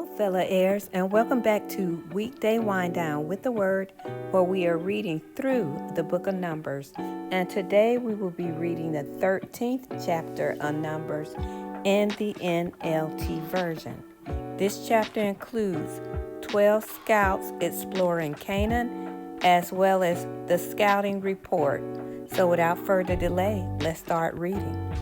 Hello, fellow heirs, and welcome back to Weekday Wind Down with the Word, where we are reading through the book of Numbers. And today we will be reading the 13th chapter of Numbers in the NLT version. This chapter includes 12 scouts exploring Canaan, as well as the scouting report. So without further delay, let's start reading.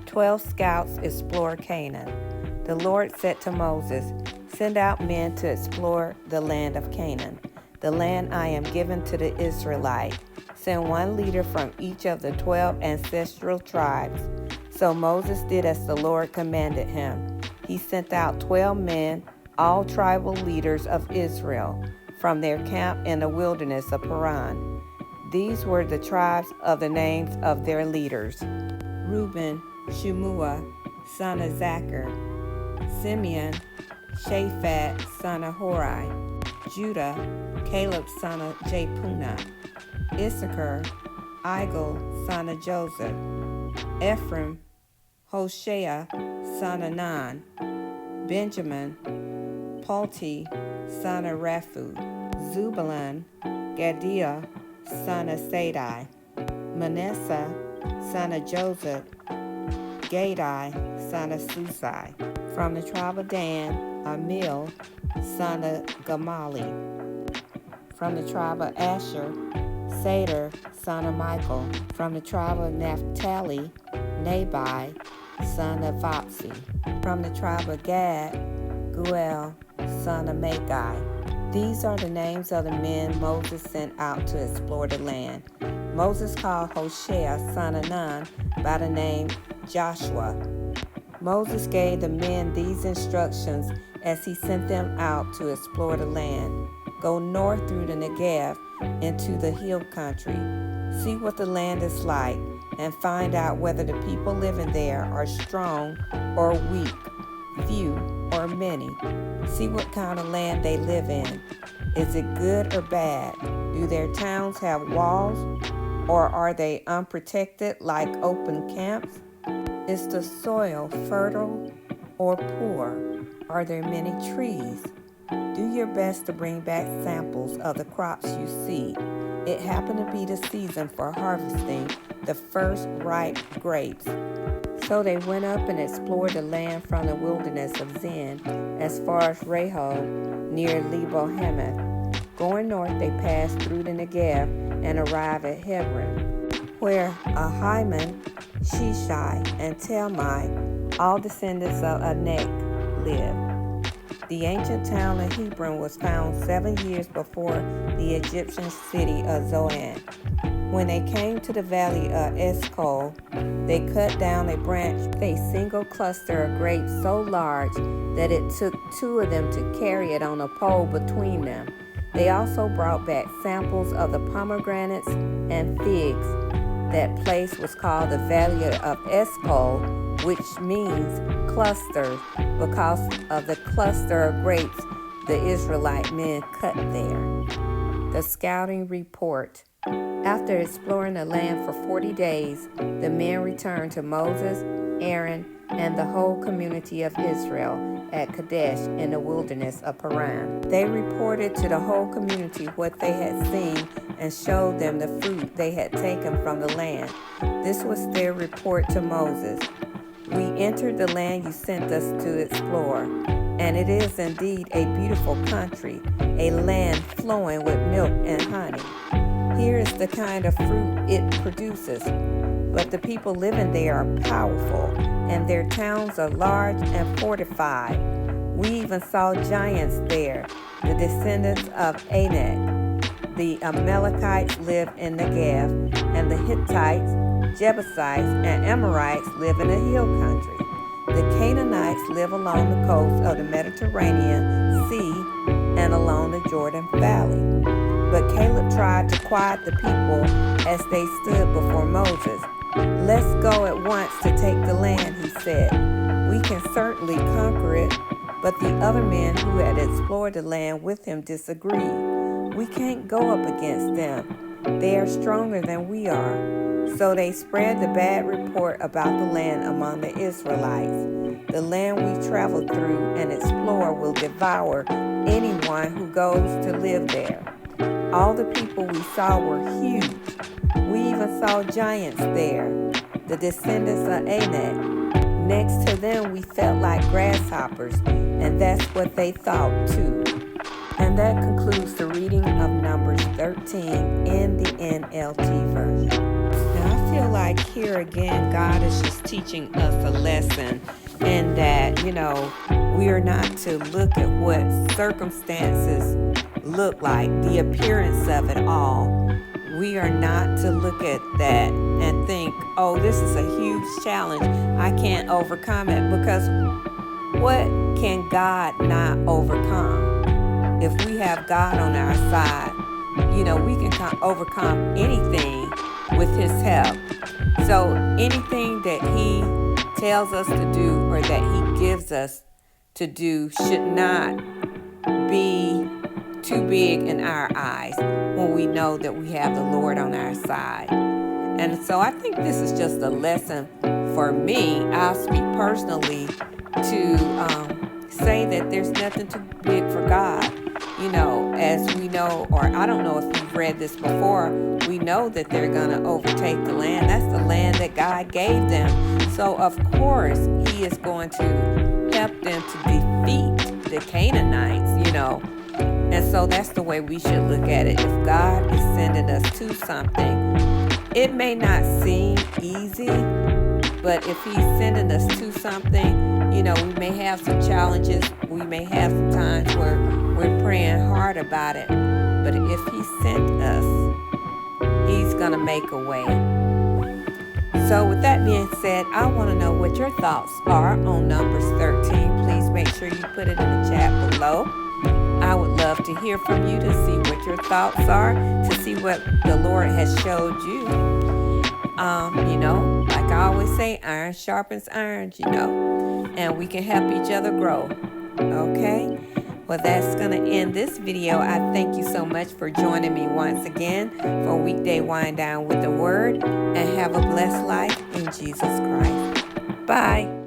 12 scouts explore Canaan. The Lord said to Moses, "Send out men to explore the land of Canaan, the land I am giving to the Israelites. Send one leader from each of the 12 ancestral tribes." So Moses did as the Lord commanded him. He sent out 12 men, all tribal leaders of Israel, from their camp in the wilderness of Paran. These were the tribes of the names of their leaders: Reuben, Shemua, son of Zachar; Simeon, Shaphat, son of Hori; Judah, Caleb, son of Jephunneh; Issachar, Igal, son of Joseph; Ephraim, Hoshea, son of Nun; Benjamin, Palti, son of Raphu; Zebulun, Gadiah, son of Sadai; Manasseh, son of Joseph; Gadai, son of Susai. From the tribe of Dan, Amil, son of Gamali. From the tribe of Asher, Seder, son of Michael. From the tribe of Naphtali, Nabai, son of Vopsi. From the tribe of Gad, Guel, son of Magai. These are the names of the men Moses sent out to explore the land. Moses called Hoshea, son of Nun, by the name Joshua. Moses gave the men these instructions as he sent them out to explore the land. Go north through the Negev into the hill country. See what the land is like and find out whether the people living there are strong or weak, few or many. See what kind of land they live in. Is it good or bad? Do their towns have walls, or are they unprotected like open camps? Is the soil fertile or poor? Are there many trees? Do your best to bring back samples of the crops you see. It happened to be the season for harvesting the first ripe grapes. So they went up and explored the land from the wilderness of Zin as far as Rehob near Lebo Hamath. Going north, they passed through the Negev and arrived at Hebron, where Ahiman, Shishai, and Talmai, all descendants of Anak, lived. The ancient town of Hebron was found 7 years before the Egyptian city of Zoan. When they came to the valley of Eshcol, they cut down a branch with a single cluster of grapes so large that it took 2 of them to carry it on a pole between them. They also brought back samples of the pomegranates and figs. That place was called the Valley of Eshcol, which means clusters, because of the cluster of grapes the Israelite men cut there. The scouting report. After exploring the land for 40 days, the men returned to Moses, Aaron, and the whole community of Israel at Kadesh in the wilderness of Paran. They reported to the whole community what they had seen and showed them the fruit they had taken from the land. This was their report to Moses. "We entered the land you sent us to explore, and it is indeed a beautiful country, a land flowing with milk and honey. Here is the kind of fruit it produces. But the people living there are powerful, and their towns are large and fortified. We even saw giants there, the descendants of Anak. The Amalekites live in Negev, and the Hittites, Jebusites, and Amorites live in the hill country. The Canaanites live along the coast of the Mediterranean Sea and along the Jordan Valley." But Caleb tried to quiet the people as they stood before Moses. "Let's go at once to take the land," he said. "We can certainly conquer it." But the other men who had explored the land with him disagreed. "We can't go up against them. They are stronger than we are." So they spread the bad report about the land among the Israelites. The land we travel through and explore will devour anyone who goes to live there. All the people we saw were huge. We even saw giants there, the descendants of Anak. Next to them, we felt like grasshoppers, and that's what they thought too. And that concludes the reading of Numbers 13 in the NLT version. Now, I feel like here again, God is just teaching us a lesson in that, we are not to look at what circumstances look like, the appearance of it all. We are not to look at that and think, oh, this is a huge challenge. I can't overcome it, because what can God not overcome? If we have God on our side, we can overcome anything with His help. So anything that He tells us to do or that He gives us to do should not be too big in our eyes when we know that we have the Lord on our side. And so I think this is just a lesson for me. I'll speak personally to say that there's nothing too big for God. As we know, or I don't know if you've read this before, we know that they're going to overtake the land. That's the land that God gave them. So of course, He is going to help them to defeat the Canaanites, And so that's the way we should look at it. If God is sending us to something, it may not seem easy, but if He's sending us to something, we may have some challenges. We may have some times where we're praying hard about it. But if He sent us, He's going to make a way. So with that being said, I want to know what your thoughts are on Numbers 13. Please make sure you put it in the chat below. I would love to hear from you, to see what your thoughts are, to see what the Lord has showed you. Like I always say, iron sharpens iron, and we can help each other grow. Okay? Well, that's going to end this video. I thank you so much for joining me once again for Weekday Wind Down with the Word, and have a blessed life in Jesus Christ. Bye.